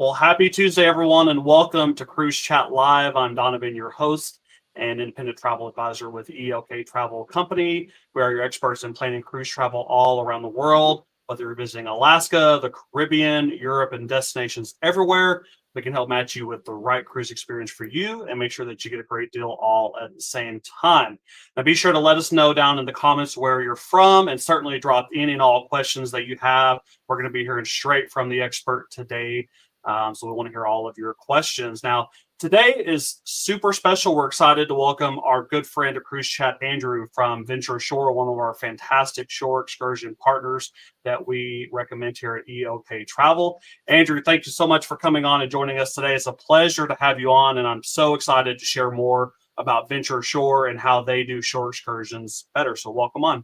Well, happy Tuesday, everyone, and welcome to Cruise Chat Live. I'm Donovan, your host and independent travel advisor with ELK Travel Company. We are your experts in planning cruise travel all around the world, whether you're visiting Alaska, the Caribbean, Europe, and destinations everywhere. We can help match you with the right cruise experience for you and make sure that you get a great deal all at the same time. Now, be sure to let us know down in the comments where you're from, and certainly drop any and all questions that you have. We're going to be hearing straight from the expert today. So we want to hear all of your questions. Now, today is super special. We're excited to welcome our good friend of Cruise Chat, Andrew from VentureAshore, one of our fantastic shore excursion partners that we recommend here at ELK Travel. Andrew, thank you so much for coming on and joining us today. It's a pleasure to have you on, and I'm so excited to share more about VentureAshore and how they do shore excursions better. So welcome on.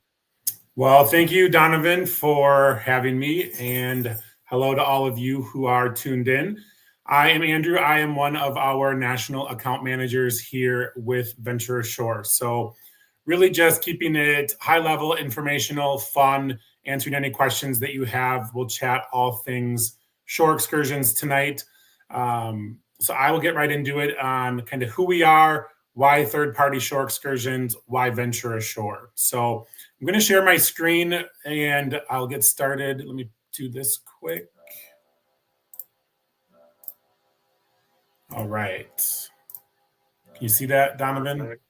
Well, thank you, Donovan, for having me, and hello to all of you who are tuned in. I am Andrew. I am one of our national account managers here with VentureAshore. So really just keeping it high level, informational, fun, answering any questions that you have. We'll chat all things shore excursions tonight. So I will get right into it on kind of who we are, why third-party shore excursions, why VentureAshore. So I'm going to share my screen and I'll get started. Let me do this quick. All right. Can you see that, Donovan? Perfect.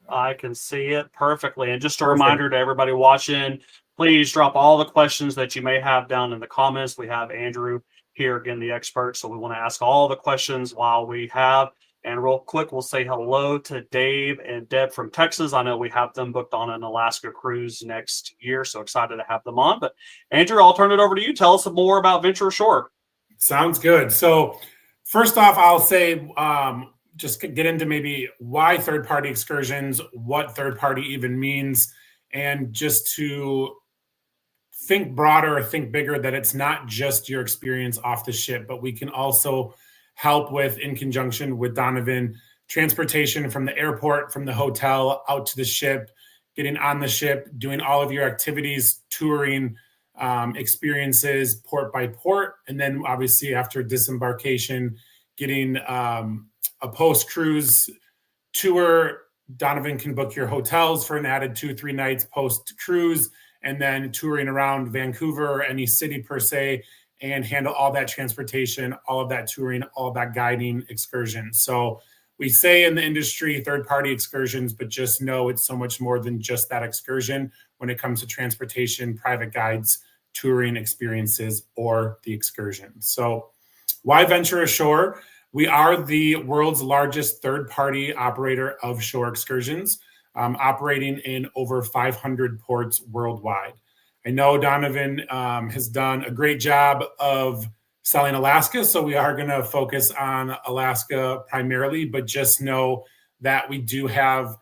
I can see it perfectly. And just a reminder to everybody watching, please drop all the questions that you may have down in the comments. We have Andrew here, again, the expert. So we want to ask all the questions while we have. And real quick, we'll say hello to Dave and Deb from Texas. I know we have them booked on an Alaska cruise next year, so excited to have them on. But Andrew, I'll turn it over to you. Tell us more about VentureAshore. Sounds good. So first off, I'll say just get into maybe why third-party excursions, what third-party even means, and just to think broader, think bigger, that it's not just your experience off the ship, but we can also help with, in conjunction with Donovan, transportation from the airport, from the hotel out to the ship, getting on the ship, doing all of your activities, touring, experiences port by port, and then obviously after disembarkation, getting a post-cruise tour. Donovan can book your hotels for an added 2-3 nights post-cruise, and then touring around Vancouver or any city per se, and handle all that transportation, all of that touring, all of that guiding excursion. So we say in the industry, third-party excursions, but just know it's so much more than just that excursion when it comes to transportation, private guides, touring experiences, or the excursion. So why VentureAshore? We are the world's largest third-party operator of shore excursions, operating in over 500 ports worldwide. I know Donovan has done a great job of selling Alaska, so we are going to focus on Alaska primarily, but just know that we do have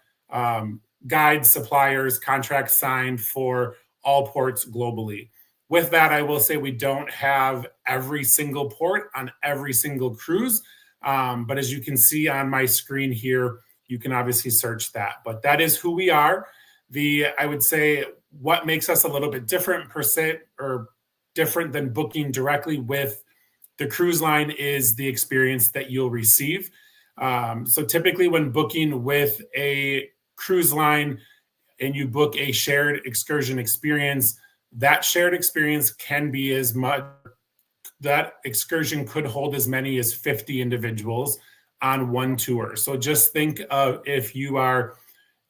guides, suppliers, contracts signed for all ports globally. With that, I will say we don't have every single port on every single cruise, but as you can see on my screen here, you can obviously search that. But that is who we are. I would say what makes us a little bit different per se, or different than booking directly with the cruise line, is the experience that you'll receive. So typically when booking with a cruise line and you book a shared excursion experience, that shared experience can be as much, that excursion could hold as many as 50 individuals on one tour. So just think of if you are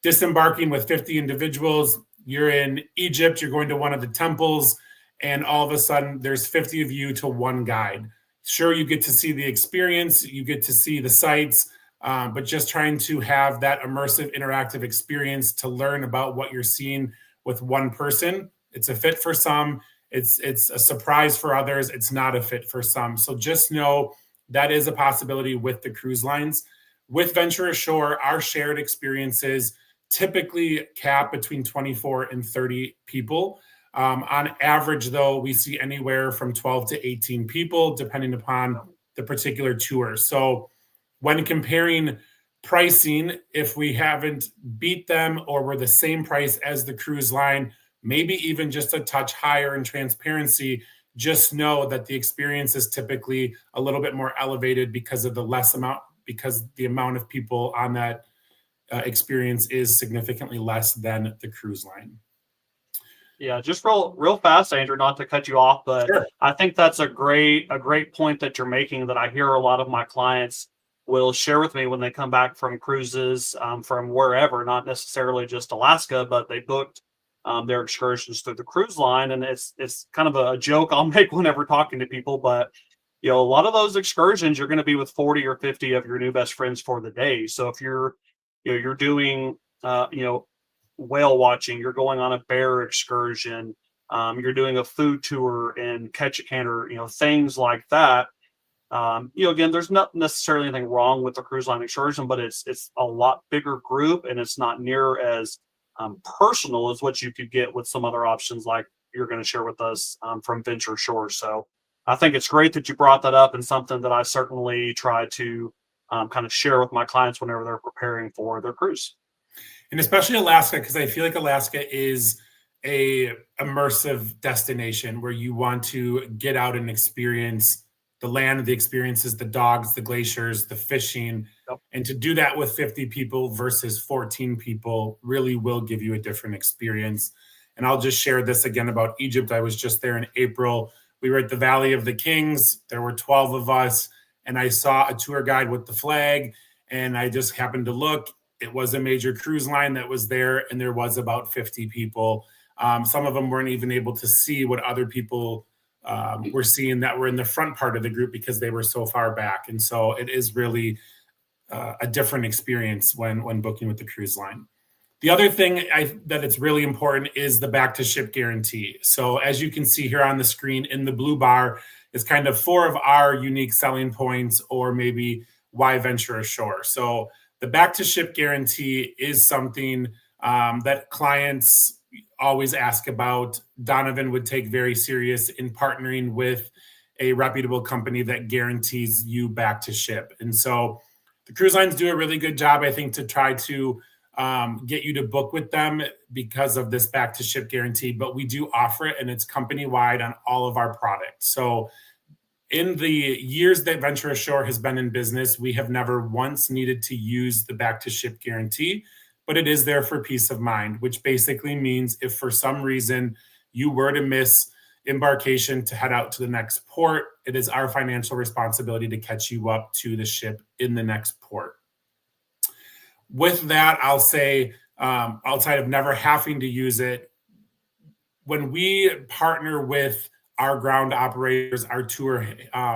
disembarking with 50 individuals, you're in Egypt, you're going to one of the temples, and all of a sudden there's 50 of you to one guide. Sure, you get to see the experience, you get to see the sights, but just trying to have that immersive, interactive experience to learn about what you're seeing with one person. It's a fit for some, it's a surprise for others, it's not a fit for some. So just know that is a possibility with the cruise lines. With VentureAshore, our shared experiences typically cap between 24 and 30 people. On average, though, we see anywhere from 12 to 18 people, depending upon the particular tour. So when comparing pricing, if we haven't beat them or we're the same price as the cruise line, maybe even just a touch higher in transparency, just know that the experience is typically a little bit more elevated because of the amount of people on that experience is significantly less than the cruise line. Yeah, just real fast, Andrew, not to cut you off, but Sure. I think that's a great point that you're making that I hear a lot of my clients will share with me when they come back from cruises from wherever, not necessarily just Alaska, but they booked their excursions through the cruise line. And it's kind of a joke I'll make whenever talking to people, but a lot of those excursions, you're going to be with 40 or 50 of your new best friends for the day. So if you're doing, whale watching, you're going on a bear excursion, you're doing a food tour in Ketchikan, or things like that. Again, there's not necessarily anything wrong with the cruise line excursion, but it's a lot bigger group, and it's not near as personal as what you could get with some other options like you're going to share with us from VentureAshore. So I think it's great that you brought that up, and something that I certainly try to kind of share with my clients whenever they're preparing for their cruise. And especially Alaska, because I feel like Alaska is a immersive destination where you want to get out and experience the land, the experiences, the dogs, the glaciers, the fishing. Yep. And to do that with 50 people versus 14 people really will give you a different experience. And I'll just share this again about Egypt. I was just there in April. We were at the Valley of the Kings. There were 12 of us, and I saw a tour guide with the flag, and I just happened to look. It was a major cruise line that was there, and there was about 50 people. Some of them weren't even able to see what other people were seeing that were in the front part of the group because they were so far back. And so it is really a different experience when booking with the cruise line. The other thing that it's really important is the back to ship guarantee. So as you can see here on the screen in the blue bar is kind of 4 of our unique selling points, or maybe why VentureAshore. So the back to ship guarantee is something that clients always ask about. Donovan would take very serious in partnering with a reputable company that guarantees you back to ship. And so the cruise lines do a really good job, I think, to try to get you to book with them because of this back to ship guarantee, but we do offer it, and it's company wide on all of our products. So in the years that VentureAshore has been in business, we have never once needed to use the back to ship guarantee, but it is there for peace of mind, which basically means if for some reason you were to miss embarkation to head out to the next port, it is our financial responsibility to catch you up to the ship in the next port. With that, I'll say, outside of never having to use it, when we partner with our ground operators, our tour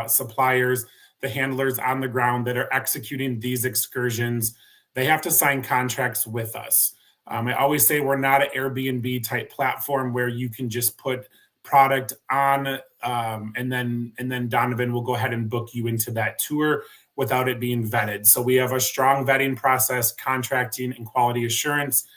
suppliers, the handlers on the ground that are executing these excursions, they have to sign contracts with us. I always say we're not an Airbnb type platform where you can just put product on and then Donovan will go ahead and book you into that tour without it being vetted. So we have a strong vetting process, contracting, and quality assurance.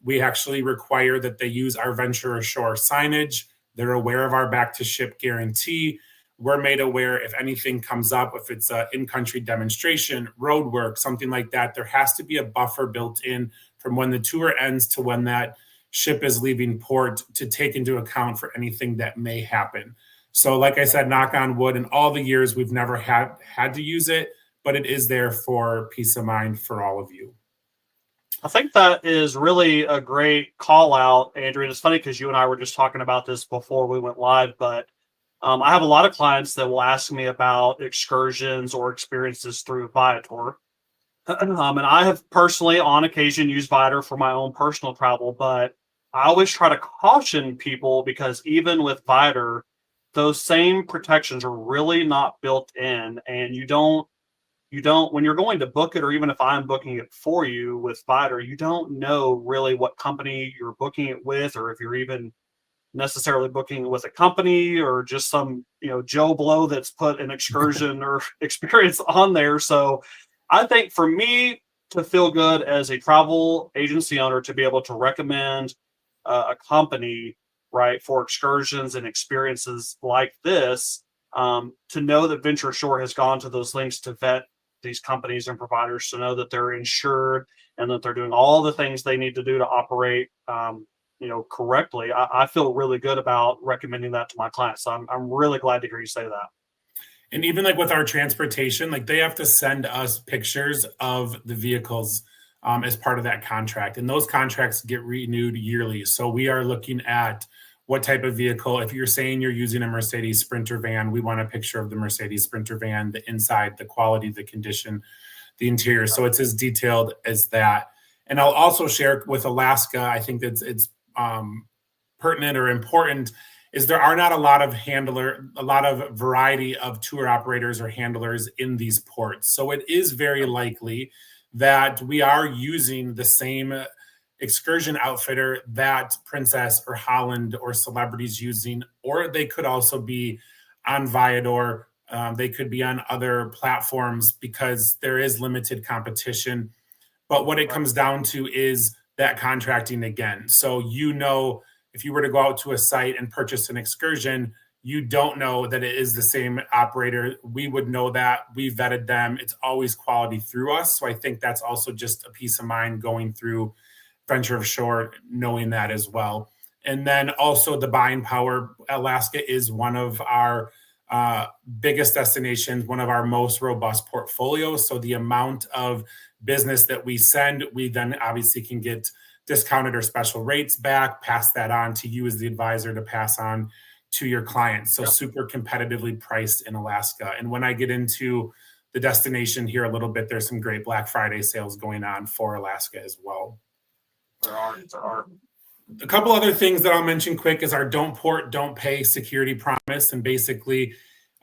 We actually require that they use our VentureAshore signage. They're aware of our back to ship guarantee. We're made aware if anything comes up, if it's an in-country demonstration, road work, something like that, there has to be a buffer built in from when the tour ends to when that ship is leaving port to take into account for anything that may happen. So like I said, knock on wood, in all the years, we've never had to use it, but it is there for peace of mind for all of you. I think that is really a great call out, Andrew. And it's funny because you and I were just talking about this before we went live, but I have a lot of clients that will ask me about excursions or experiences through Viator. And I have personally, on occasion, used Viator for my own personal travel, but I always try to caution people because even with Viator, those same protections are really not built in, and you don't when you're going to book it, or even if I'm booking it for you with Viator, you don't know really what company you're booking it with, or if you're even necessarily booking with a company or just some Joe Blow that's put an excursion or experience on there. So I think for me to feel good as a travel agency owner to be able to recommend a company, right, for excursions and experiences like this, to know that VentureAshore has gone to those links to vet these companies and providers, to know that they're insured and that they're doing all the things they need to do to operate correctly, I feel really good about recommending that to my clients. So I'm really glad to hear you say that. And even like with our transportation, like they have to send us pictures of the vehicles as part of that contract. And those contracts get renewed yearly. So we are looking at what type of vehicle. If you're saying you're using a Mercedes Sprinter van, we want a picture of the Mercedes Sprinter van, the inside, the quality, the condition, the interior. So it's as detailed as that. And I'll also share with Alaska, I think that it's pertinent or important, is there are not a lot of variety of tour operators or handlers in these ports. So it is very likely that we are using the same excursion outfitter that Princess or Holland or Celebrity's using, or they could also be on Viador. They could be on other platforms because there is limited competition. But what it comes down to is that contracting again. So, if you were to go out to a site and purchase an excursion, you don't know that it is the same operator. We would know that. We vetted them. It's always quality through us. So I think that's also just a peace of mind going through VentureAshore, knowing that as well. And then also the buying power. Alaska is one of our biggest destinations, one of our most robust portfolios. So the amount of business that we send, we then obviously can get discounted or special rates back, pass that on to you as the advisor to pass on to your clients. So super competitively priced in Alaska. And when I get into the destination here a little bit, there's some great Black Friday sales going on for Alaska as well. There are. A couple other things that I'll mention quick is our don't port, don't pay security promise. And basically,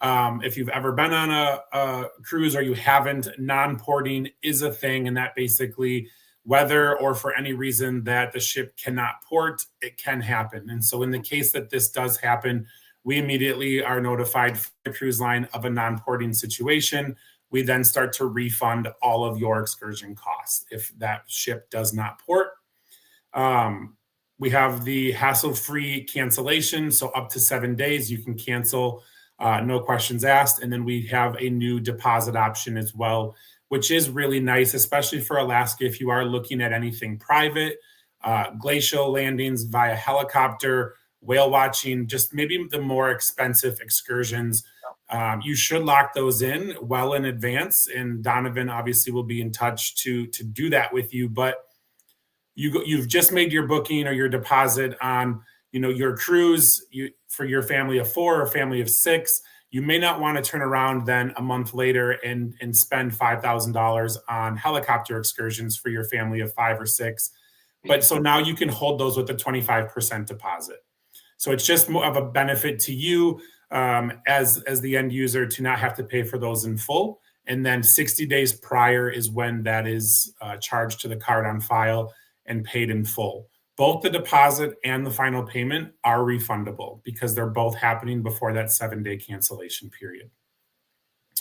if you've ever been on a cruise or you haven't, non-porting is a thing. And that basically, whether or for any reason that the ship cannot port, it can happen. And so in the case that this does happen, we immediately are notified from the cruise line of a non-porting situation. We then start to refund all of your excursion costs if that ship does not port. We have the hassle-free cancellation. So up to 7 days, you can cancel, no questions asked. And then we have a new deposit option as well, which is really nice, especially for Alaska if you are looking at anything private, glacial landings via helicopter, whale watching, just maybe the more expensive excursions. You should lock those in well in advance. And Donovan obviously will be in touch to do that with you. But you've just made your booking or your deposit on your cruise for your family of 4 or family of 6. You may not want to turn around then a month later and spend $5,000 on helicopter excursions for your family of 5 or 6. But so now you can hold those with a 25% deposit. So it's just more of a benefit to you as the end user to not have to pay for those in full. And then 60 days prior is when that is charged to the card on file and paid in full. Both the deposit and the final payment are refundable because they're both happening before that 7-day cancellation period.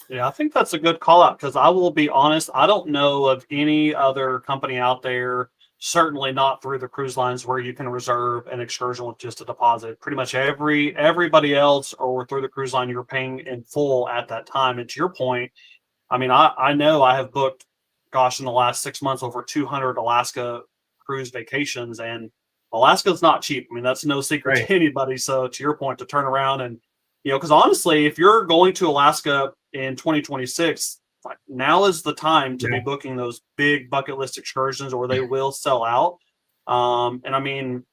Yeah, I think that's a good call out because I will be honest, I don't know of any other company out there, certainly not through the cruise lines, where you can reserve an excursion with just a deposit. Pretty much everybody else or through the cruise line, you're paying in full at that time. And to your point, I mean, I know I have booked, in the last 6 months, over 200 Alaska cruise vacations, and Alaska's not cheap. I mean, that's no secret to anybody. So to your point, to turn around and, because honestly, if you're going to Alaska in 2026, now is the time to be booking those big bucket list excursions, or they will sell out. And I mean,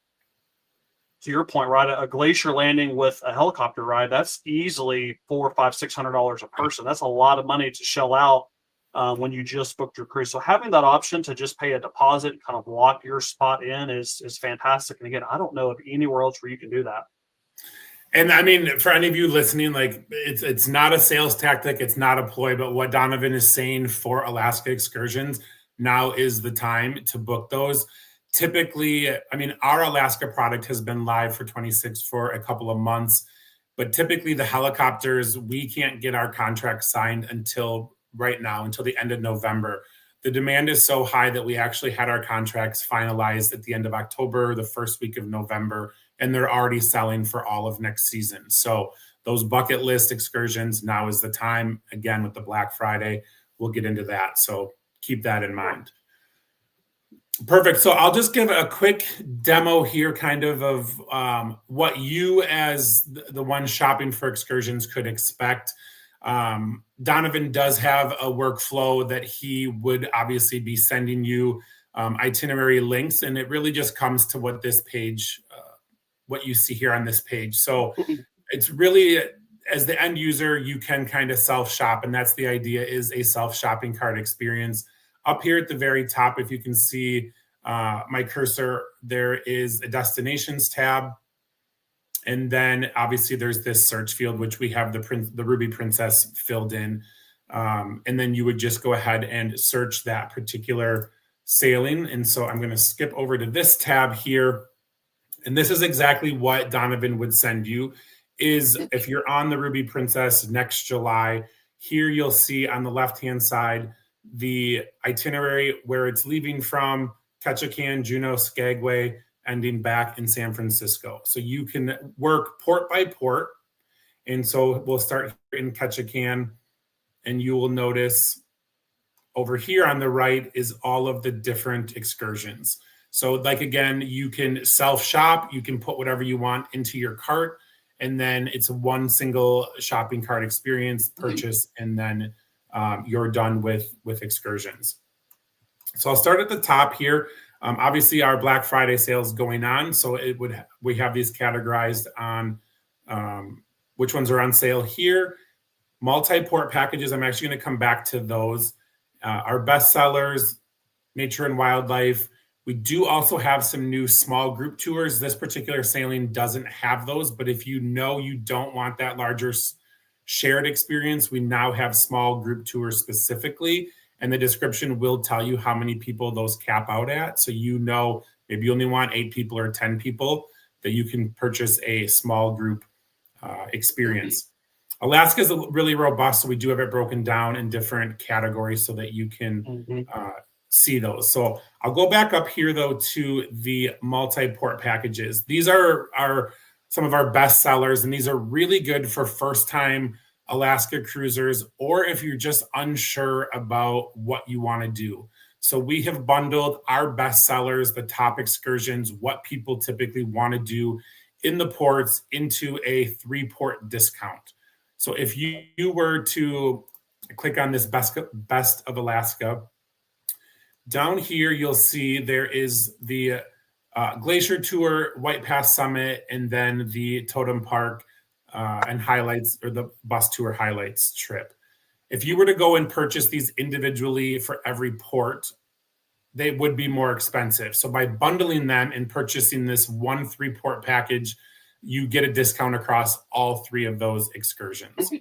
to your point, right, a glacier landing with a helicopter ride, that's easily $400, $500, $600 a person. That's a lot of money to shell out when you just booked your cruise. So having that option to just pay a deposit, kind of lock your spot in is fantastic. And again, I don't know of anywhere else where you can do that. And I mean, for any of you listening, like it's not a sales tactic, it's not a ploy, but what Donovan is saying for Alaska excursions, now is the time to book those. Typically, I mean, our Alaska product has been live for 26 for a couple of months, but typically the helicopters, we can't get our contract signed until the end of November. The demand is so high that we actually had our contracts finalized at the end of October, the first week of November, and they're already selling for all of next season. So those bucket list excursions, now is the time. Again, with the Black Friday, we'll get into that. So keep that in mind. Perfect. So I'll just give a quick demo here, kind of what you as the one shopping for excursions could expect. Donovan does have a workflow that he would obviously be sending you itinerary links, and it really just comes to what this page, what you see here on this page. So it's really, as the end user, you can kind of self-shop, and that's the idea, is a self-shopping cart experience. Up here at the very top, if you can see my cursor, there is a destinations tab. And then obviously there's this search field, which we have the Ruby Princess filled in. And then you would just go ahead and search that particular sailing. And so I'm going to skip over to this tab here. And this is exactly what Donovan would send you, is if you're on the Ruby Princess next July, here you'll see on the left-hand side the itinerary where it's leaving from Ketchikan, Juneau, Skagway, ending back in San Francisco. So you can work port by port. And so we'll start in Ketchikan, and you will notice over here on the right is all of the different excursions. So like, again, you can self-shop, you can put whatever you want into your cart, and then it's one single shopping cart experience, purchase, and then you're done with excursions. So I'll start at the top here. Obviously, our Black Friday sale is going on, so we have these categorized on which ones are on sale here. Multi-port packages, I'm actually going to come back to those. Our best sellers, nature and wildlife. We do also have some new small group tours. This particular sailing doesn't have those, but if you know you don't want that larger shared experience, we now have small group tours specifically. And the description will tell you how many people those cap out at. So you know, maybe you only want 8 people or 10 people, that you can purchase a small group experience. Alaska is really robust, so we do have it broken down in different categories so that you can see those. So I'll go back up here, though, to the multi-port packages. These are some of our best sellers, and these are really good for first-time Alaska cruisers, or if you're just unsure about what you want to do. So we have bundled our best sellers, the top excursions, what people typically want to do in the ports, into a 3-port discount. So if you were to click on this best of Alaska, down here you'll see there is the Glacier Tour, White Pass Summit, and then the Totem Park and highlights, or the bus tour highlights trip. If you were to go and purchase these individually for every port, they would be more expensive. So by bundling them and purchasing this one 3-port package, you get a discount across all 3 of those excursions.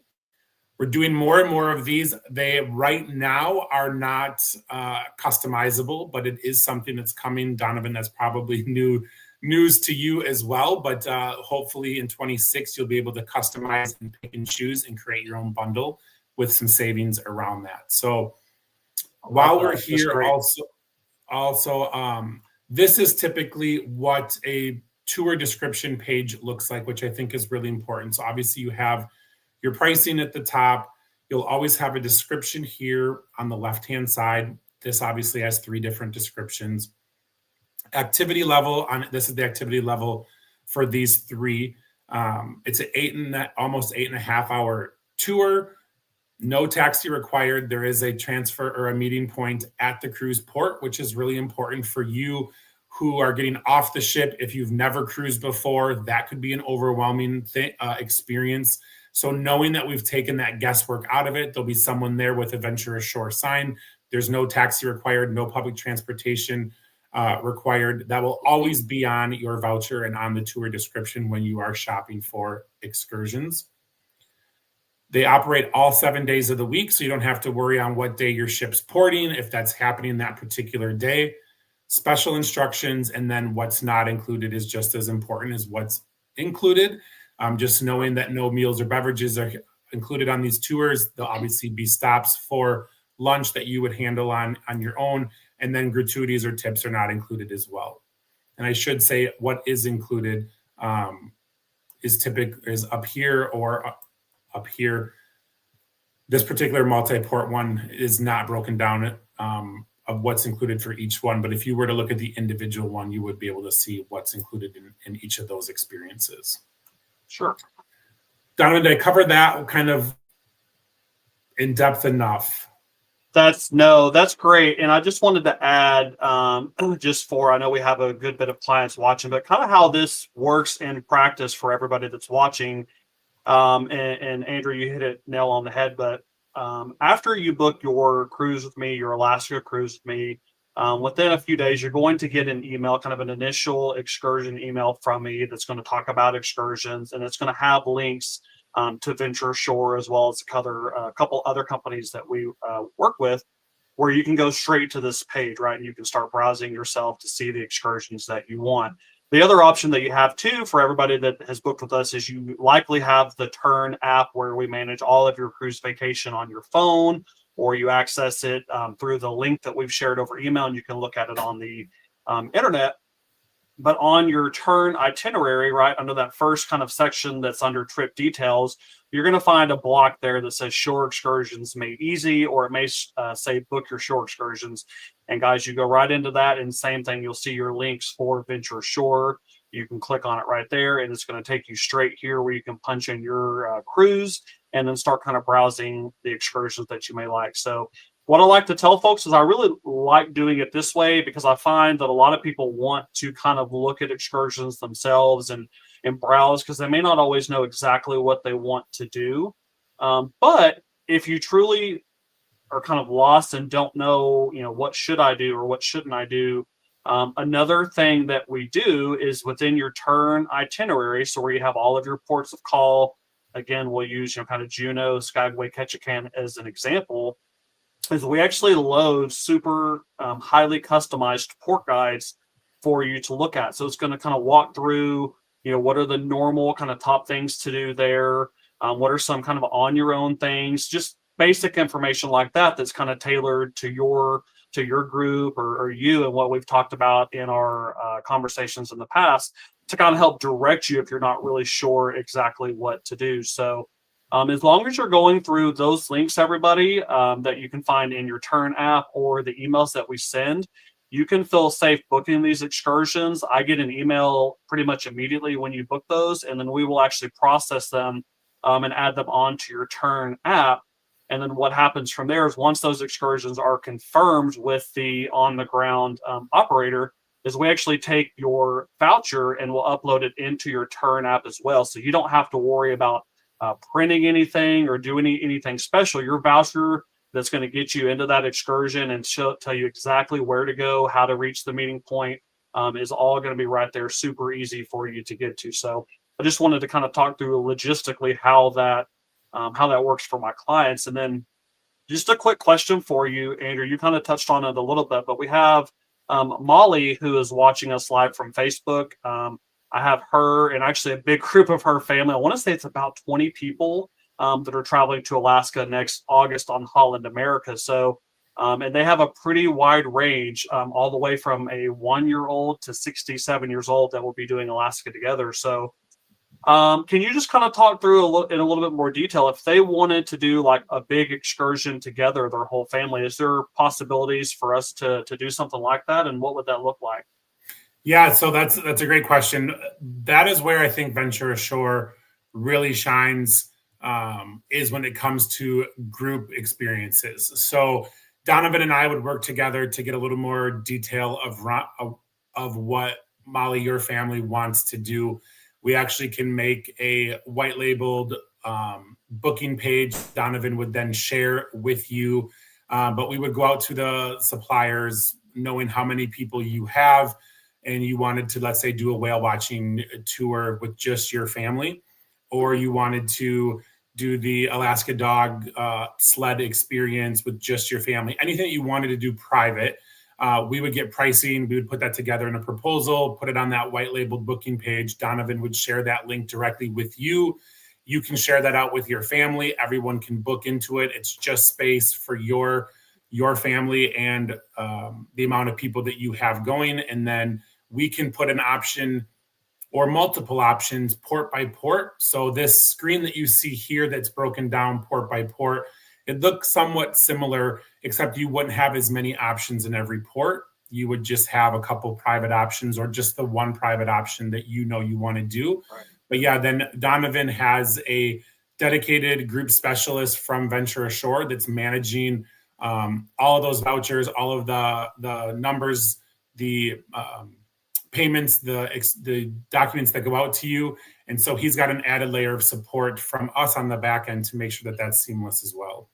We're doing more and more of these. They right now are not customizable, but it is something that's coming. Donovan, that's probably news to you as well, but hopefully in 26 you'll be able to customize and pick and choose and create your own bundle with some savings around that. So while we're here, also this is typically what a tour description page looks like, which I think is really important. So obviously you have your pricing at the top. You'll always have a description here on the left-hand side. This obviously has 3 different descriptions. Activity level, this is the activity level for these 3. It's an almost 8.5 hour tour. No taxi required. There is a transfer or a meeting point at the cruise port, which is really important for you who are getting off the ship. If you've never cruised before, that could be an overwhelming experience. So knowing that we've taken that guesswork out of it, there'll be someone there with a VentureAshore sign. There's no taxi required, no public transportation required. That will always be on your voucher and on the tour description when you are shopping for excursions. They operate all 7 days of the week, so you don't have to worry on what day your ship's porting, if that's happening that particular day. Special instructions, and then what's not included is just as important as what's included. Just knowing that no meals or beverages are included on these tours. There'll obviously be stops for lunch that you would handle on your own, and then gratuities or tips are not included as well. And I should say what is included is up here or up here. This particular multi-port one is not broken down what's included for each one. But if you were to look at the individual one, you would be able to see what's included in each of those experiences. Sure. Donovan, did I cover that kind of in depth enough? That's great. And I just wanted to add, I know we have a good bit of clients watching, but kind of how this works in practice for everybody that's watching. And Andrew, you hit it nail on the head, but after you book your cruise with me, your Alaska cruise with me, within a few days, you're going to get an email, kind of an initial excursion email from me that's going to talk about excursions, and it's going to have links to VentureAshore, as well as a couple other companies that we work with, where you can go straight to this page, right? And you can start browsing yourself to see the excursions that you want. The other option that you have too, for everybody that has booked with us, is you likely have the Tern app, where we manage all of your cruise vacation on your phone, or you access it through the link that we've shared over email, and you can look at it on the internet. But on your Tern itinerary, right under that first kind of section that's under trip details, you're going to find a block there that says shore excursions made easy, or it may say book your shore excursions. And guys, you go right into that, and same thing, you'll see your links for VentureAshore. You can click on it right there, and it's going to take you straight here where you can punch in your cruise and then start kind of browsing the excursions that you may like. So what I like to tell folks is I really like doing it this way, because I find that a lot of people want to kind of look at excursions themselves and browse, because they may not always know exactly what they want to do. But if you truly are kind of lost and don't know, what should I do or what shouldn't I do, another thing that we do is within your Tern itinerary, so where you have all of your ports of call, again, we'll use kind of Juneau, Skagway, Ketchikan as an example, is we actually load super highly customized port guides for you to look at. So it's going to kind of walk through, what are the normal kind of top things to do there? What are some kind of on your own things? Just basic information like that that's kind of tailored to your group or you, and what we've talked about in our conversations in the past, to kind of help direct you if you're not really sure exactly what to do. So as long as you're going through those links, everybody, that you can find in your Tern app or the emails that we send, you can feel safe booking these excursions. I get an email pretty much immediately when you book those, and then we will actually process them and add them onto your Tern app. And then what happens from there is, once those excursions are confirmed with the on-the-ground operator, is we actually take your voucher and we'll upload it into your Tern app as well. So you don't have to worry about printing anything or doing anything special. Your voucher that's going to get you into that excursion and tell you exactly where to go, how to reach the meeting point, is all going to be right there, super easy for you to get to. So I just wanted to kind of talk through logistically how that works for my clients. And then just a quick question for you, Andrew. You kind of touched on it a little bit, but we have Molly, who is watching us live from Facebook. I have her and actually a big group of her family. I want to say it's about 20 people that are traveling to Alaska next August on Holland America. So, and they have a pretty wide range, all the way from a 1-year-old to 67 years old that will be doing Alaska together. So can you just kind of talk through in a little bit more detail, if they wanted to do like a big excursion together, their whole family, is there possibilities for us to do something like that? And what would that look like? Yeah, so that's a great question. That is where I think VentureAshore really shines, is when it comes to group experiences. So Donovan and I would work together to get a little more detail of what Molly, your family, wants to do. We actually can make a white labeled booking page. Donovan would then share with you, but we would go out to the suppliers, knowing how many people you have, and you wanted to, let's say, do a whale watching tour with just your family, or you wanted to do the Alaska dog sled experience with just your family, anything that you wanted to do private, we would get pricing. We would put that together in a proposal, put it on that white labeled booking page. Donovan would share that link directly with you. You can share that out with your family. Everyone can book into it. It's just space for your family and the amount of people that you have going. And then we can put an option or multiple options port by port. So this screen that you see here that's broken down port by port it looks somewhat similar, except you wouldn't have as many options in every port. You would just have a couple private options or just the one private option that you want to do. Right. But yeah, then Donovan has a dedicated group specialist from VentureAshore that's managing all of those vouchers, all of the numbers, the payments, the documents that go out to you. And so he's got an added layer of support from us on the back end to make sure that that's seamless as well.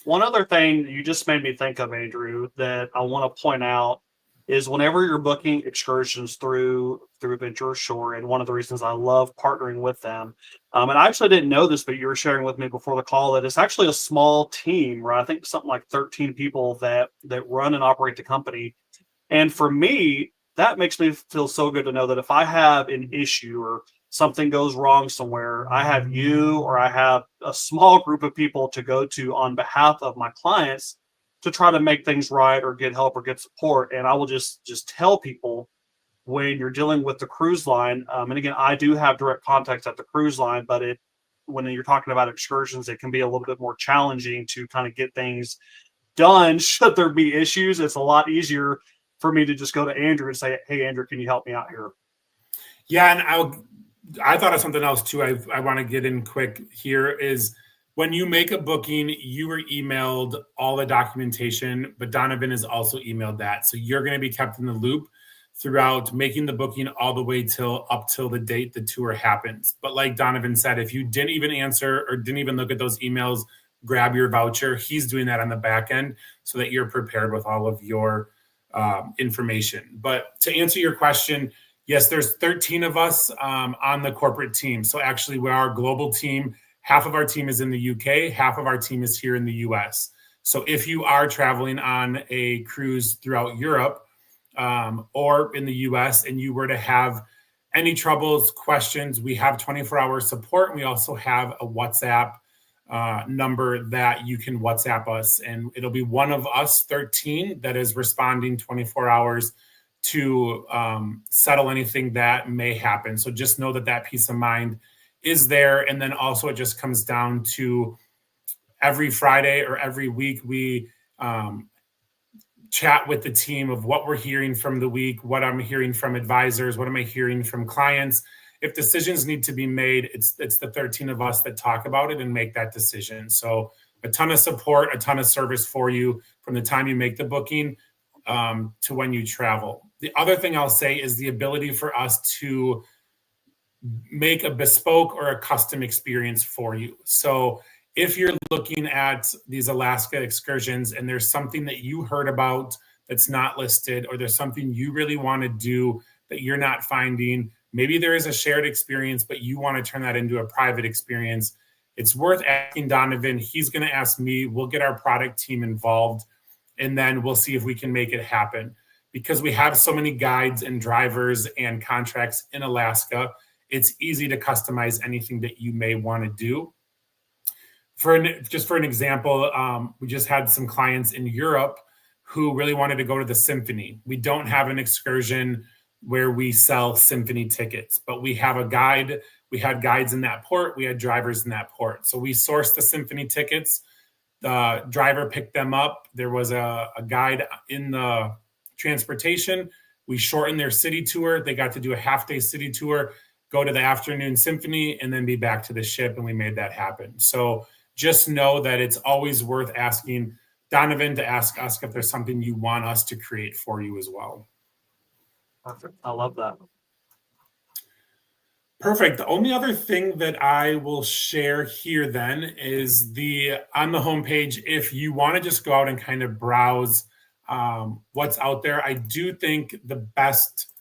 One other thing you just made me think of, Andrew, that I want to point out is whenever you're booking excursions through VentureAshore, and one of the reasons I love partnering with them, and I actually didn't know this, but you were sharing with me before the call that it's actually a small team, right? I think something like 13 people that run and operate the company. And for me, that makes me feel so good to know that if I have an issue or something goes wrong somewhere, I have you or I have a small group of people to go to on behalf of my clients to try to make things right or get help or get support. And I will just tell people when you're dealing with the cruise line, and again, I do have direct contacts at the cruise line, but when you're talking about excursions, it can be a little bit more challenging to kind of get things done. Should there be issues, it's a lot easier for me to just go to Andrew and say, hey, Andrew, can you help me out here? Yeah, and I thought of something else too. I want to get in quick here is when you make a booking, you were emailed all the documentation, but Donovan is also emailed that. So you're going to be kept in the loop throughout making the booking all the way up till the date the tour happens. But like Donovan said, if you didn't even answer or didn't even look at those emails, grab your voucher. He's doing that on the back end so that you're prepared with all of your information. But to answer your question, yes, there's 13 of us on the corporate team. So actually, we're our global team. Half of our team is in the UK, half of our team is here in the US. So if you are traveling on a cruise throughout Europe or in the US and you were to have any troubles, questions, we have 24-hour support. And we also have a WhatsApp number that you can WhatsApp us. And it'll be one of us 13 that is responding 24 hours to settle anything that may happen. So just know that peace of mind is there. And then also it just comes down to every Friday or every week, we chat with the team of what we're hearing from the week, what I'm hearing from advisors, what am I hearing from clients. If decisions need to be made, it's the 13 of us that talk about it and make that decision. So a ton of support, a ton of service for you from the time you make the booking to when you travel. The other thing I'll say is the ability for us to make a bespoke or a custom experience for you. So if you're looking at these Alaska excursions and there's something that you heard about that's not listed, or there's something you really want to do that you're not finding, maybe there is a shared experience, but you want to turn that into a private experience, it's worth asking Donovan. He's going to ask me. We'll get our product team involved, and then we'll see if we can make it happen. Because we have so many guides and drivers and contracts in Alaska, it's easy to customize anything that you may want to do. For an example, we just had some clients in Europe who really wanted to go to the symphony. We don't have an excursion where we sell symphony tickets, but we have a guide. We had guides in that port. We had drivers in that port. So we sourced the symphony tickets. The driver picked them up. There was a guide in the transportation. We shortened their city tour. They got to do a half-day city tour, go to the afternoon symphony, and then be back to the ship, and we made that happen. So just know that it's always worth asking Donovan to ask us if there's something you want us to create for you as well. Perfect. I love that. Perfect. The only other thing that I will share here then is on the homepage, if you want to just go out and kind of browse what's out there, I do think the best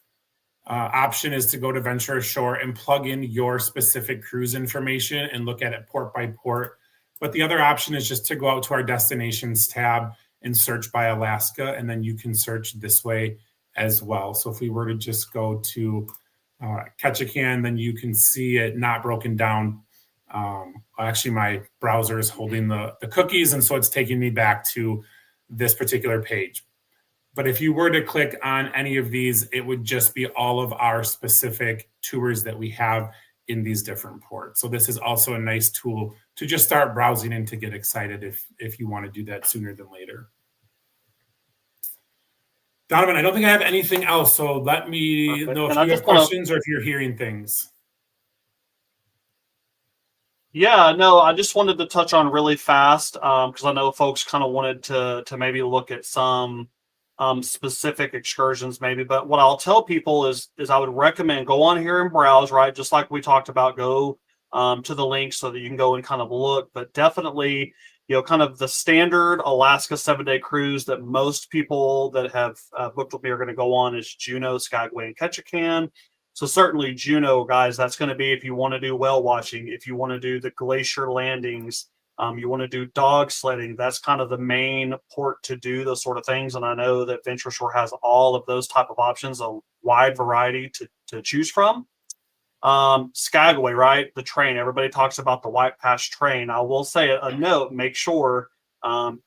option is to go to VentureAshore and plug in your specific cruise information and look at it port by port. But the other option is just to go out to our destinations tab and search by Alaska, and then you can search this way as well. So if we were to just go to Ketchikan, then you can see it not broken down. Actually, my browser is holding the cookies, and so it's taking me back to this particular page. But if you were to click on any of these, it would just be all of our specific tours that we have in these different ports. So this is also a nice tool to just start browsing and to get excited if you want to do that sooner than later. Donovan, I don't think I have anything else, so let me know if you have questions or if you're hearing things. Yeah, no, I just wanted to touch on really fast because I know folks kind of wanted to maybe look at some specific excursions maybe. But what I'll tell people is I would recommend go on here and browse, right? Just like we talked about, go to the link so that you can go and kind of look. But definitely, kind of the standard Alaska 7-day cruise that most people that have booked with me are going to go on is Juneau, Skagway, and Ketchikan. So certainly Juneau, guys, that's going to be if you want to do whale watching, if you want to do the glacier landings, you want to do dog sledding. That's kind of the main port to do those sort of things. And I know that VentureAshore has all of those type of options, a wide variety to choose from. Skagway, right? The train. Everybody talks about the White Pass train. I will say a note, make sure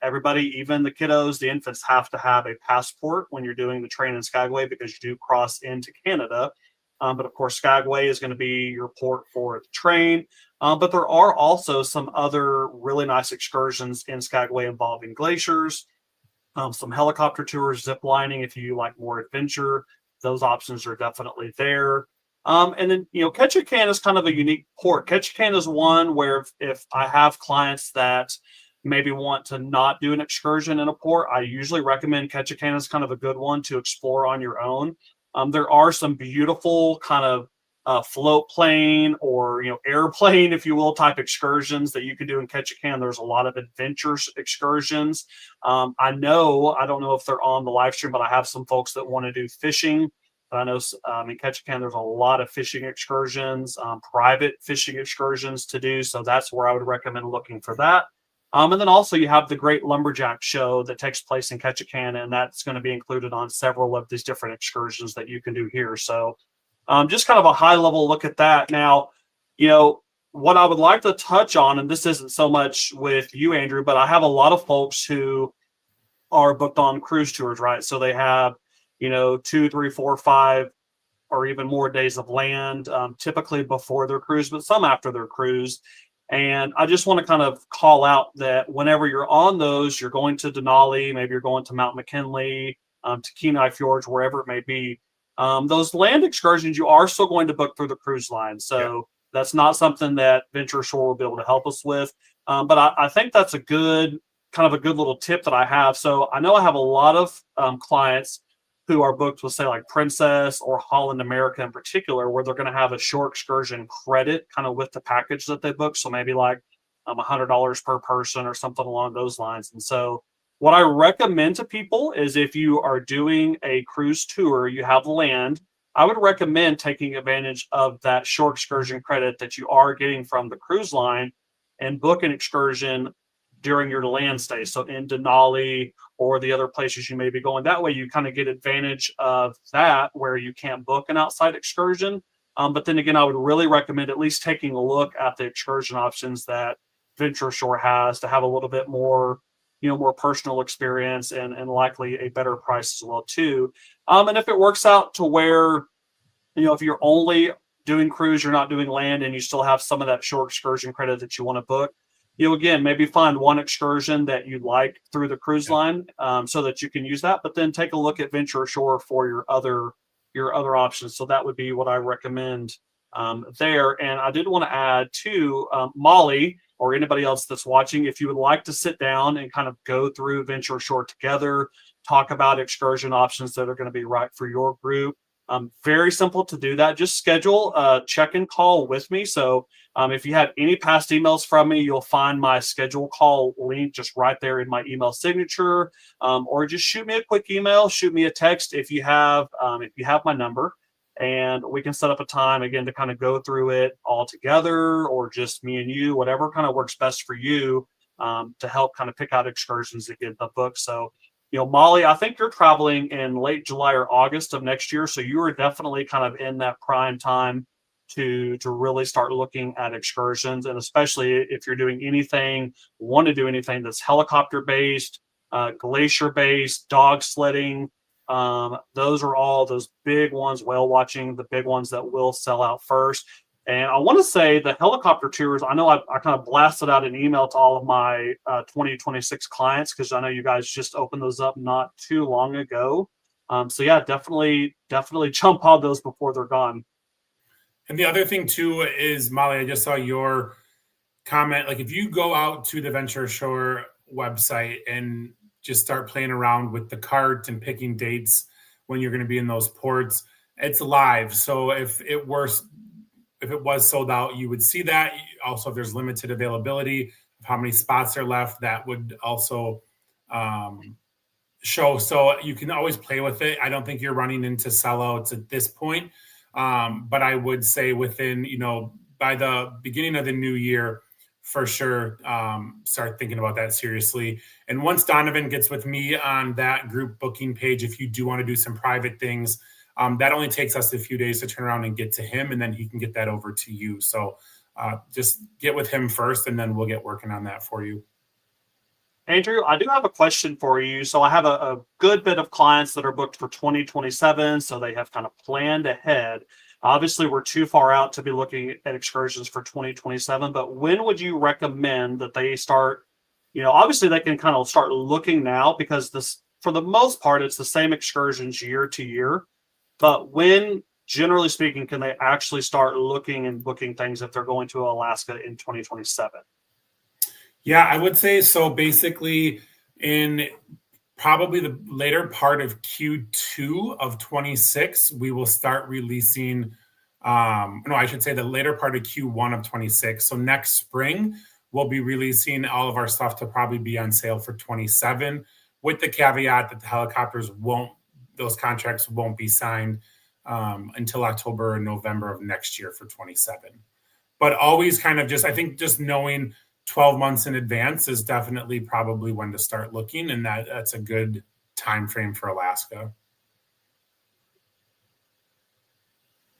everybody, even the kiddos, the infants, have to have a passport when you're doing the train in Skagway because you do cross into Canada. But of course, Skagway is going to be your port for the train. But there are also some other really nice excursions in Skagway involving glaciers, some helicopter tours, zip lining. If you like more adventure, those options are definitely there. And then, Ketchikan is kind of a unique port. Ketchikan is one where if I have clients that maybe want to not do an excursion in a port, I usually recommend Ketchikan as kind of a good one to explore on your own. There are some beautiful kind of float plane or airplane, if you will, type excursions that you can do in Ketchikan. There's a lot of adventure excursions. I don't know if they're on the live stream, but I have some folks that want to do fishing. I know in Ketchikan there's a lot of fishing excursions, private fishing excursions to do. So that's where I would recommend looking for that. And then also you have the Great Lumberjack Show that takes place in Ketchikan, and that's going to be included on several of these different excursions that you can do here. So just kind of a high level look at that. Now, what I would like to touch on, and this isn't so much with you, Andrew, but I have a lot of folks who are booked on cruise tours, right? So they have, 2, 3, 4, 5, or even more days of land, typically before their cruise, but some after their cruise. And I just want to kind of call out that whenever you're on those, you're going to Denali, maybe you're going to Mount McKinley, to Kenai Fjords, wherever it may be. Those land excursions, you are still going to book through the cruise line. So that's not something that VentureAshore will be able to help us with. But I think that's a good little tip that I have. So I know I have a lot of clients who are booked with, say, like Princess or Holland America in particular, where they're going to have a shore excursion credit kind of with the package that they book. So maybe like $100 per person or something along those lines. And so what I recommend to people is if you are doing a cruise tour, you have land, I would recommend taking advantage of that shore excursion credit that you are getting from the cruise line and book an excursion during your land stay. So in Denali or the other places you may be going. That way you kind of get advantage of that where you can't book an outside excursion. But then again, I would really recommend at least taking a look at the excursion options that VentureAshore has to have a little bit more, more personal experience and likely a better price as well too. And if it works out to where, if you're only doing cruise, you're not doing land, and you still have some of that shore excursion credit that you want to book, again, maybe find one excursion that you like through the cruise line so that you can use that, but then take a look at VentureAshore for your other options. So that would be what I recommend there. And I did want to add too, Molly or anybody else that's watching, if you would like to sit down and kind of go through VentureAshore together, talk about excursion options that are going to be right for your group. Very simple to do that. Just schedule a check-in call with me. So if you have any past emails from me, you'll find my schedule call link just right there in my email signature, or just shoot me a quick email, shoot me a text if you have my number, and we can set up a time again to kind of go through it all together, or just me and you, whatever kind of works best for you, to help kind of pick out excursions that get the book. So Molly, I think you're traveling in late July or August of next year. So you are definitely kind of in that prime time to really start looking at excursions. And especially if you're want to do anything that's helicopter based, glacier based, dog sledding. Those are all those big ones, whale watching, the big ones that will sell out first. And I want to say the helicopter tours, I know I kind of blasted out an email to all of my 2026 clients because I know you guys just opened those up not too long ago. So yeah, definitely jump on those before they're gone. And the other thing too is, Molly, I just saw your comment. Like if you go out to the VentureAshore website and just start playing around with the cart and picking dates when you're going to be in those ports, it's live. So if it was sold out, you would see that. Also, if there's limited availability of how many spots are left, that would also show. So you can always play with it. I don't think you're running into sellouts at this point. But I would say within, by the beginning of the new year, for sure, start thinking about that seriously. And once Donovan gets with me on that group booking page, if you do want to do some private things, that only takes us a few days to turn around and get to him, and then he can get that over to you. So just get with him first, and then we'll get working on that for you. Andrew, I do have a question for you. So I have a good bit of clients that are booked for 2027, so they have kind of planned ahead. Obviously, we're too far out to be looking at excursions for 2027, but when would you recommend that they start? Obviously they can kind of start looking now because this, for the most part, it's the same excursions year to year. But when, generally speaking, can they actually start looking and booking things if they're going to Alaska in 2027? Yeah, I would say so. Basically, in probably the later part of Q2 of 26, we will start releasing. No, I should say the later part of Q1 of 26. So next spring, we'll be releasing all of our stuff to probably be on sale for 27, with the caveat that the helicopters those contracts won't be signed until October or November of next year for 27. But always kind of I think just knowing 12 months in advance is definitely probably when to start looking, and that's a good time frame for Alaska.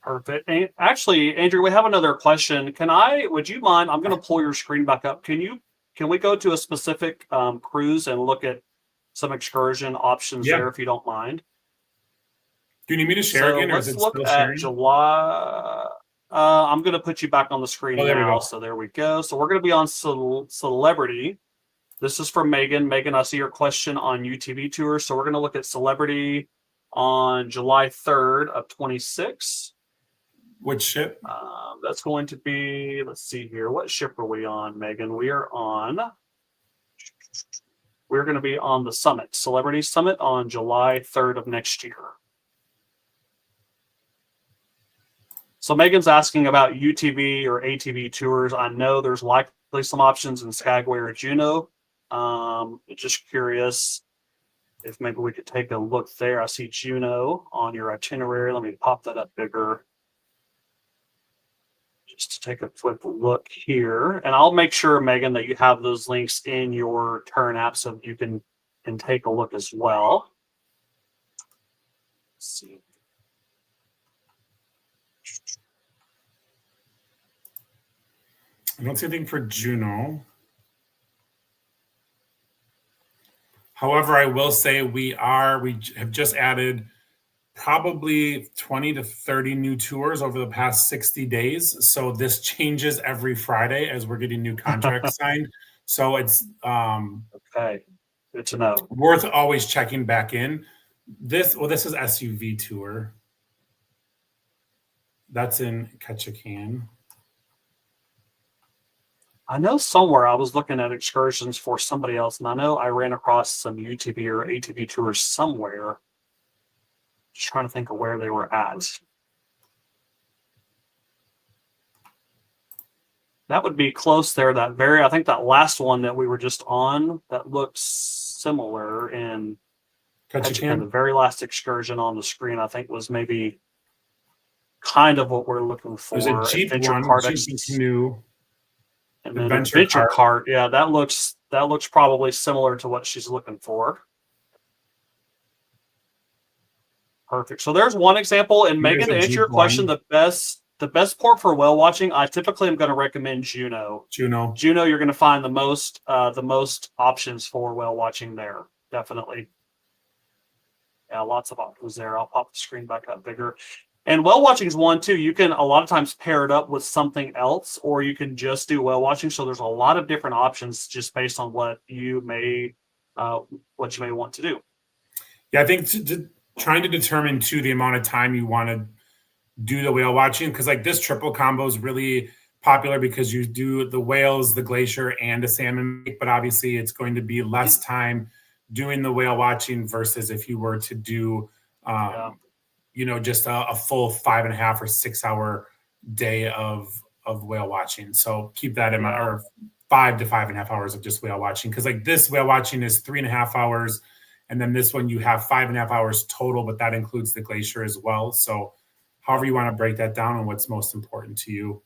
Perfect. And actually, Andrew, we have another question. Would you mind, I'm going to pull your screen back up. Can we go to a specific cruise and look at some excursion options there, if you don't mind? Do you need me to share again, or is it let's look at July. I'm going to put you back on the screen now. So there we go. So we're going to be on Celebrity. This is from Megan. Megan, I see your question on UTV tours. So we're going to look at Celebrity on July 3rd of 26. Which ship? That's going to be, let's see here. What ship are we on, Megan? We're going to be on the Summit, Celebrity Summit on July 3rd of next year. So Megan's asking about UTV or ATV tours. I know there's likely some options in Skagway or Juneau. Just curious if maybe we could take a look there. I see Juneau on your itinerary. Let me pop that up bigger just to take a quick look here. And I'll make sure, Megan, that you have those links in your Tern app so you can take a look as well. Let's see. I don't see anything for Juneau. However, I will say we have just added probably 20 to 30 new tours over the past 60 days. So this changes every Friday as we're getting new contracts signed. So it's okay. Good to know. Worth always checking back in. This is SUV tour. That's in Ketchikan. I know somewhere I was looking at excursions for somebody else, and I know I ran across some UTV or ATV tours somewhere. Just trying to think of where they were at. That would be close there. I think that last one that we were just on, that looks similar in Ketchikan. The very last excursion on the screen, I think, was maybe kind of what we're looking for. There's a Jeep one, Jeep canoe. And then Adventure Cart, yeah, that looks probably similar to what she's looking for. Perfect. So there's one example. And Megan, to answer your question, the best port for whale watching, I typically am going to recommend Juneau. Juneau, you're going to find the most options for whale watching there. Definitely. Yeah, lots of options there. I'll pop the screen back up bigger. And whale watching is one too. You can a lot of times pair it up with something else, or you can just do whale watching. So there's a lot of different options just based on what you may want to do. Yeah, I think trying to determine too the amount of time you want to do the whale watching, because like this triple combo is really popular because you do the whales, the glacier, and a salmon bake, but obviously it's going to be less time doing the whale watching versus if you were to do just a full 5.5 or 6 hour day of whale watching. So keep that in mind, or 5 to 5.5 hours of just whale watching, because like this whale watching is 3.5 hours, and then this one you have 5.5 hours total, but that includes the glacier as well. So however you want to break that down and what's most important to you.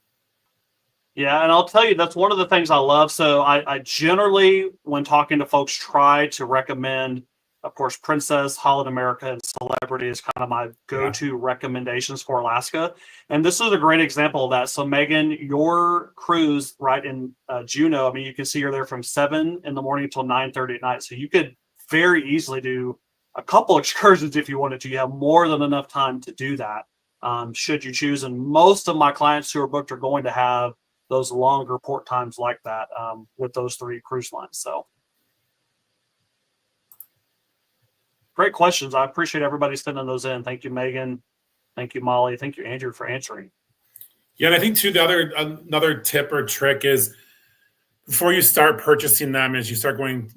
Yeah, and I'll tell you, that's one of the things I love. So I generally, when talking to folks, try to recommend, of course, Princess, Holland America, and Celebrity is kind of my go-to recommendations for Alaska. And this is a great example of that. So Megan, your cruise right in Juneau, I mean, you can see you're there from 7 in the morning until 9:30 at night. So you could very easily do a couple excursions if you wanted to. You have more than enough time to do that, should you choose. And most of my clients who are booked are going to have those longer port times like that with those 3 cruise lines. So great questions. I appreciate everybody sending those in. Thank you, Megan. Thank you, Molly. Thank you, Andrew, for answering. Yeah, and I think too, another tip or trick is before you start purchasing them, as you start going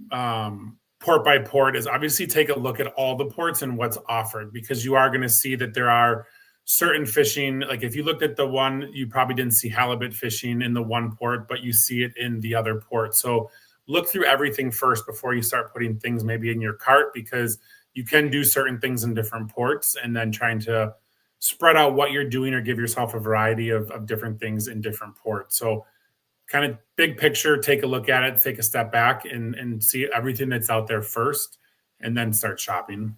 port by port, is obviously take a look at all the ports and what's offered, because you are going to see that there are certain fishing. Like if you looked at the one, you probably didn't see halibut fishing in the one port, but you see it in the other port. So look through everything first before you start putting things maybe in your cart, because you can do certain things in different ports, and then trying to spread out what you're doing or give yourself a variety of different things in different ports. So kind of big picture, take a look at it, take a step back and see everything that's out there first, and then start shopping.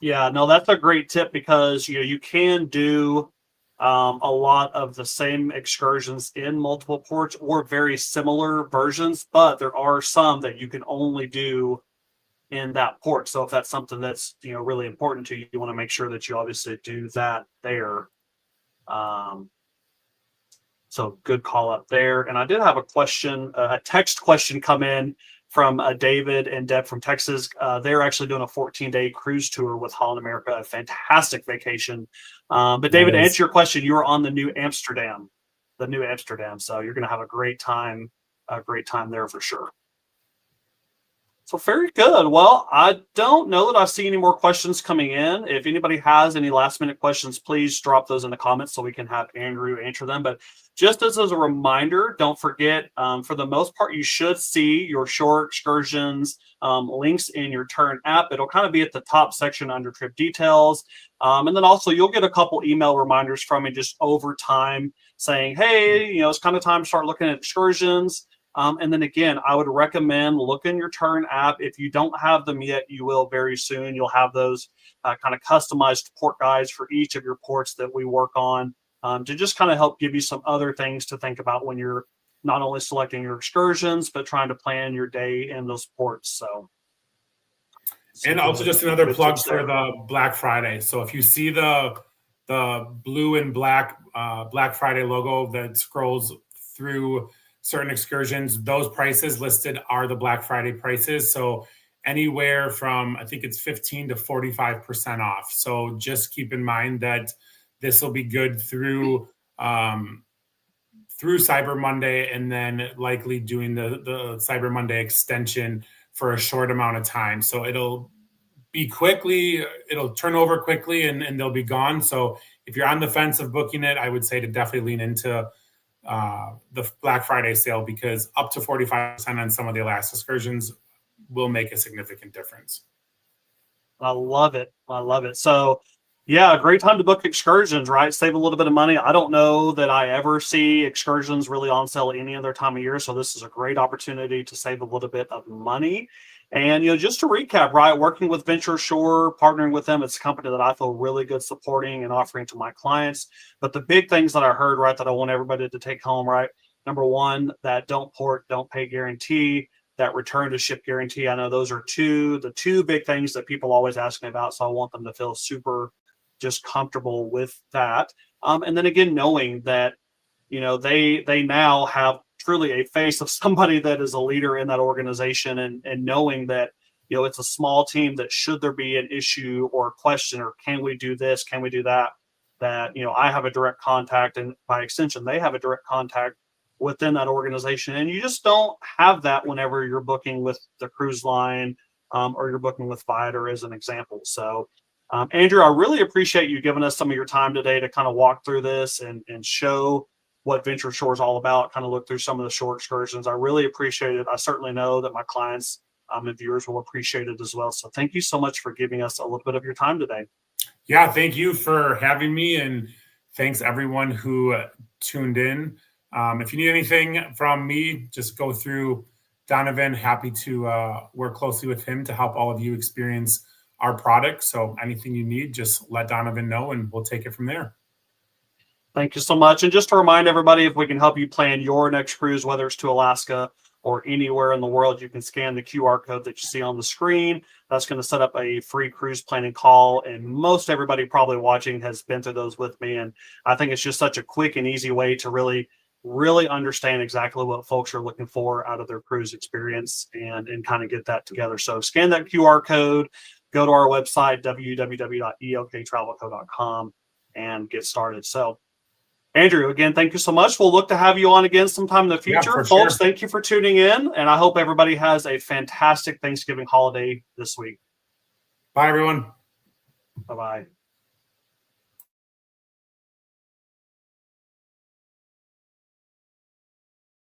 Yeah, no, that's a great tip, because you can do a lot of the same excursions in multiple ports or very similar versions, but there are some that you can only do in that port. So if that's something that's really important to you, you want to make sure that you obviously do that there. So good call up there. And I did have a question, a text question come in from David and Deb from Texas. They're actually doing a 14-day cruise tour with Holland America, a fantastic vacation. But David, to answer your question, you were on the new Amsterdam. So you're going to have a great time there for sure. So very good. Well, I don't know that I see any more questions coming in. If anybody has any last minute questions, please drop those in the comments so we can have Andrew answer them. But just as a reminder, don't forget, for the most part, you should see your shore excursions links in your Tern app. It'll kind of be at the top section under trip details. And then also you'll get a couple email reminders from me just over time saying, hey, it's kind of time to start looking at excursions. And then again, I would recommend looking your Tern app. If you don't have them yet, you will very soon. You'll have those kind of customized port guides for each of your ports that we work on to just kind of help give you some other things to think about when you're not only selecting your excursions, but trying to plan your day in those ports. So and also just another plug for the Black Friday. So if you see the blue and black Black Friday logo that scrolls through certain excursions, those prices listed are the Black Friday prices. So anywhere from, I think it's 15 to 45% off. So just keep in mind that this will be good through Cyber Monday, and then likely doing the Cyber Monday extension for a short amount of time. So it'll turn over quickly and they'll be gone. So if you're on the fence of booking it, I would say to definitely lean into the Black Friday sale, because up to 45% on some of the Alaska excursions will make a significant difference. I love it. So yeah, a great time to book excursions, right? Save a little bit of money. I don't know that I ever see excursions really on sale any other time of year. So this is a great opportunity to save a little bit of money. And, just to recap, right, working with VentureAshore, partnering with them, it's a company that I feel really good supporting and offering to my clients. But the big things that I heard, right, that I want everybody to take home, right, number one, that don't port, don't pay guarantee, that return to ship guarantee. I know those are the two big things that people always ask me about. So I want them to feel super just comfortable with that. And then again, knowing that, they now have truly a face of somebody that is a leader in that organization, and knowing that, it's a small team, that should there be an issue or a question, or can we do this, can we do that, I have a direct contact, and by extension, they have a direct contact within that organization. And you just don't have that whenever you're booking with the cruise line, or you're booking with Viator, as an example. So, Andrew, I really appreciate you giving us some of your time today to kind of walk through this and show what VentureAshore is all about, kind of look through some of the shore excursions. I really appreciate it. I certainly know that my clients and viewers will appreciate it as well. So thank you so much for giving us a little bit of your time today. Yeah, thank you for having me, and thanks everyone who tuned in. If you need anything from me, just go through Donovan. Happy to work closely with him to help all of you experience our product. So anything you need, just let Donovan know, and we'll take it from there. Thank you so much. And just to remind everybody, if we can help you plan your next cruise, whether it's to Alaska or anywhere in the world, you can scan the QR code that you see on the screen. That's going to set up a free cruise planning call. And most everybody probably watching has been through those with me. And I think it's just such a quick and easy way to really understand exactly what folks are looking for out of their cruise experience, and kind of get that together. So scan that QR code, go to our website, www.eoktravelco.com, and get started. So, Andrew, again, thank you so much. We'll look to have you on again sometime in the future. Yeah, folks, sure. Thank you for tuning in, and I hope everybody has a fantastic Thanksgiving holiday this week. Bye, everyone. Bye-bye.